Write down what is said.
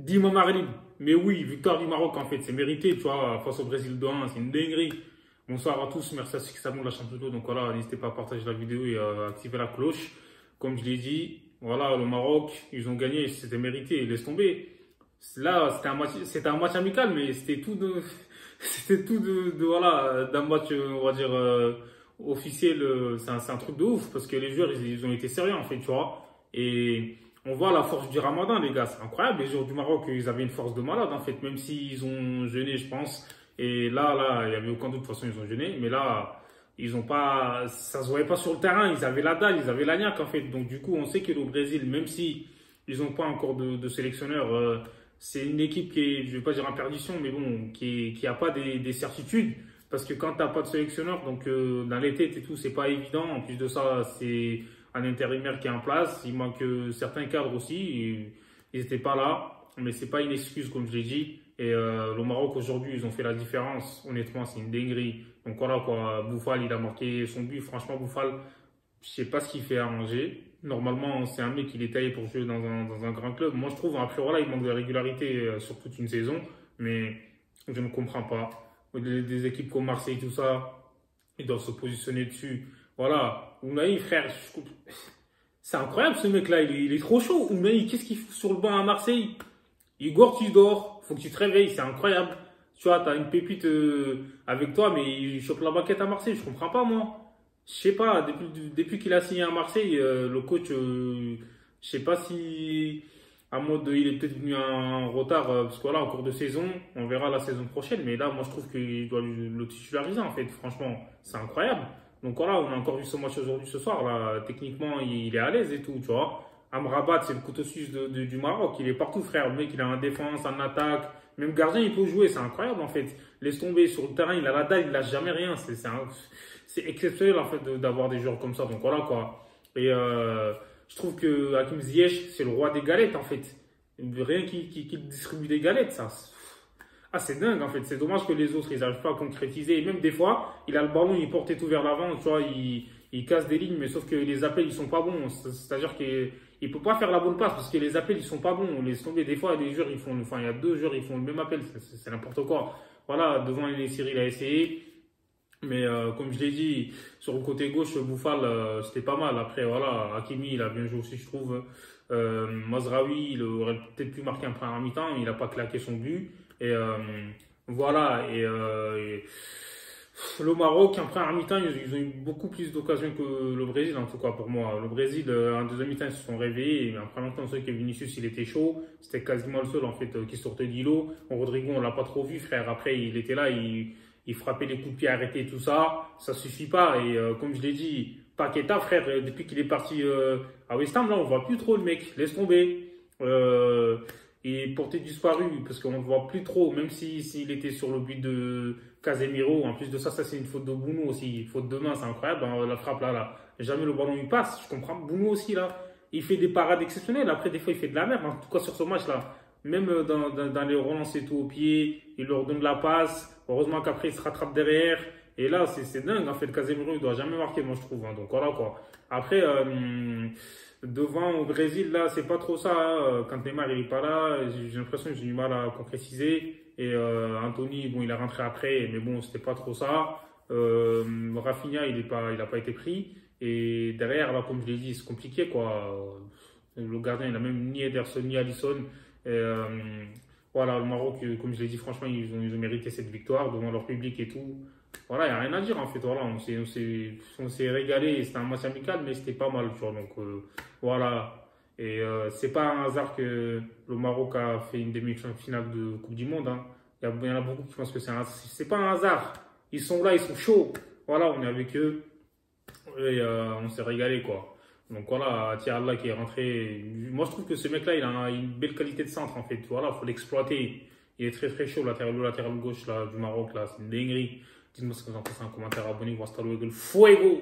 Dima Marlib. Mais oui, victoire du Maroc, en fait, c'est mérité, tu vois, face au Brésil 2-1, c'est une dinguerie. Bonsoir à tous, merci à ceux qui s'abonnent à la chaîne Pluto. Donc voilà, n'hésitez pas à partager la vidéo et à activer la cloche. Comme je l'ai dit, voilà, le Maroc, ils ont gagné, c'était mérité, laisse tomber. Là, c'était un match amical, mais c'était tout de, c'était tout voilà, d'un match, on va dire, officiel. C'est un truc de ouf, parce que les joueurs, ils ont été sérieux, en fait, tu vois. Et on voit la force du Ramadan, les gars, c'est incroyable. Les joueurs du Maroc, ils avaient une force de malade, en fait, même s'ils ont jeûné, je pense. Et là, il n'y avait aucun doute, de toute façon, ils ont jeûné. Mais là, ils ont pas, ça se voyait pas sur le terrain. Ils avaient la dalle, ils avaient la niaque, en fait. Donc, du coup, on sait que le Brésil, même si ils n'ont pas encore de sélectionneur, c'est une équipe qui est, je vais pas dire en perdition, mais bon, qui a pas des certitudes. Parce que quand t'as pas de sélectionneur, donc dans les têtes et tout, c'est pas évident. En plus de ça, c'est un intérimaire qui est en place. Il manque certains cadres aussi. Ils n'étaient pas là. Mais c'est pas une excuse, comme je l'ai dit. Et le Maroc, aujourd'hui, ils ont fait la différence. Honnêtement, c'est une dinguerie. Donc voilà, quoi. Bouffal, il a marqué son but. Franchement, Bouffal, je sais pas ce qu'il fait à Angers. Normalement, c'est un mec qui est taillé pour jouer dans un grand club. Moi, je trouve, après, voilà, il manque de régularité sur toute une saison. Mais je ne comprends pas. Des équipes comme Marseille, tout ça, ils doivent se positionner dessus. Voilà. Ounaï, frère, c'est incroyable ce mec-là. Il est trop chaud. Ounaï, qu'est-ce qu'il fout sur le banc à Marseille? Igor, tu dors. Faut que tu te réveilles. C'est incroyable. Tu vois, t'as une pépite avec toi, mais il chope la banquette à Marseille. Je comprends pas, moi. Je sais pas, depuis qu'il a signé à Marseille, le coach, je sais pas si, à mode, il est peut-être venu en retard, parce que voilà, en cours de saison, on verra la saison prochaine, mais là, moi, je trouve qu'il doit le titulariser, en fait, franchement, c'est incroyable. Donc voilà, on a encore vu ce match aujourd'hui, ce soir, là, techniquement, il est à l'aise et tout, tu vois. Amrabat, c'est le couteau suisse du Maroc, il est partout, frère, le mec, il est en défense, en attaque, même gardien, il peut jouer, c'est incroyable, en fait. Laisse tomber sur le terrain, il a la dalle, il lâche jamais rien, c'est exceptionnel en fait d'avoir des joueurs comme ça. Donc voilà quoi. Et je trouve que Hakim Ziyech, c'est le roi des galettes en fait. Rien qui distribue des galettes, ça. Ah, c'est dingue en fait. C'est dommage que les autres, ils n'arrivent pas à concrétiser. Et même des fois, il a le ballon, il porte tout vers l'avant. Tu vois, il casse des lignes, mais sauf que les appels, ils sont pas bons. C'est-à-dire qu'il ne peut pas faire la bonne passe parce que les appels, ils sont pas bons. On laisse tomber. Des fois, des joueurs, enfin, il y a deux joueurs, ils font le même appel. C'est n'importe quoi. Voilà, devant les séries, il a essayé. Mais comme je l'ai dit, sur le côté gauche, Bouffal, c'était pas mal. Après, voilà, Hakimi, il a bien joué aussi, je trouve. Mazraoui, il aurait peut-être pu marquer un premier mi-temps. Il n'a pas claqué son but. Et voilà. Et le Maroc, en première mi-temps, ils ont eu beaucoup plus d'occasions que le Brésil, en tout cas pour moi. Le Brésil, en deuxième mi-temps, ils se sont réveillés. Mais en première mi-temps, on sait que Vinicius, il était chaud. C'était quasiment le seul, en fait, qui sortait d'îlot. Rodrigo, on l'a pas trop vu, frère. Après, il était là, il frappait les coups de pied arrêtés, tout ça. Ça suffit pas. Et comme je l'ai dit, Paqueta, frère, depuis qu'il est parti à West Ham, là, on voit plus trop le mec. Laisse tomber. Il est porté disparu parce qu'on ne le voit plus trop, même s'il était sur le but de Casemiro. En plus de ça, c'est une faute de Bounou aussi. Faute de main, c'est incroyable. Hein, la frappe là. Jamais le ballon il passe. Je comprends. Bounou aussi là. Il fait des parades exceptionnelles. Après, des fois, il fait de la merde. En tout cas, sur ce match-là. Même dans les relances et tout au pied, il leur donne la passe. Heureusement qu'après, il se rattrape derrière. Et là, c'est dingue. En fait, Casemiro, il doit jamais marquer, moi, je trouve. Hein. Donc voilà quoi. Après, devant au Brésil, là, c'est pas trop ça. Hein. Quand Neymar il est pas là, j'ai l'impression que j'ai du mal à concrétiser. Et Anthony, bon, il est rentré après, mais bon, c'était pas trop ça. Rafinha, il a pas été pris. Et derrière, là, comme je l'ai dit, c'est compliqué, quoi. Le gardien, il a même ni Ederson ni Alisson. Et, voilà, le Maroc, comme je l'ai dit, franchement, ils ont mérité cette victoire devant leur public et tout. Voilà, il n'y a rien à dire en fait. Voilà, on s'est régalé. C'était un match amical, mais c'était pas mal. Tu vois, donc voilà. Et c'est pas un hasard que le Maroc a fait une demi-finale de Coupe du Monde. Hein. Il y en a beaucoup qui pensent que c'est pas un hasard. Ils sont là, ils sont chauds. Voilà, on est avec eux. Et on s'est régalé quoi. Donc voilà, Allah qui est rentré. Moi je trouve que ce mec-là, il a une belle qualité de centre en fait. Voilà, faut l'exploiter. Il est très très chaud, le latéral gauche là, du Maroc là, c'est une dinguerie. Dites-moi ce que vous en pensez en commentaire, abonnez-vous, hasta luego, fuego!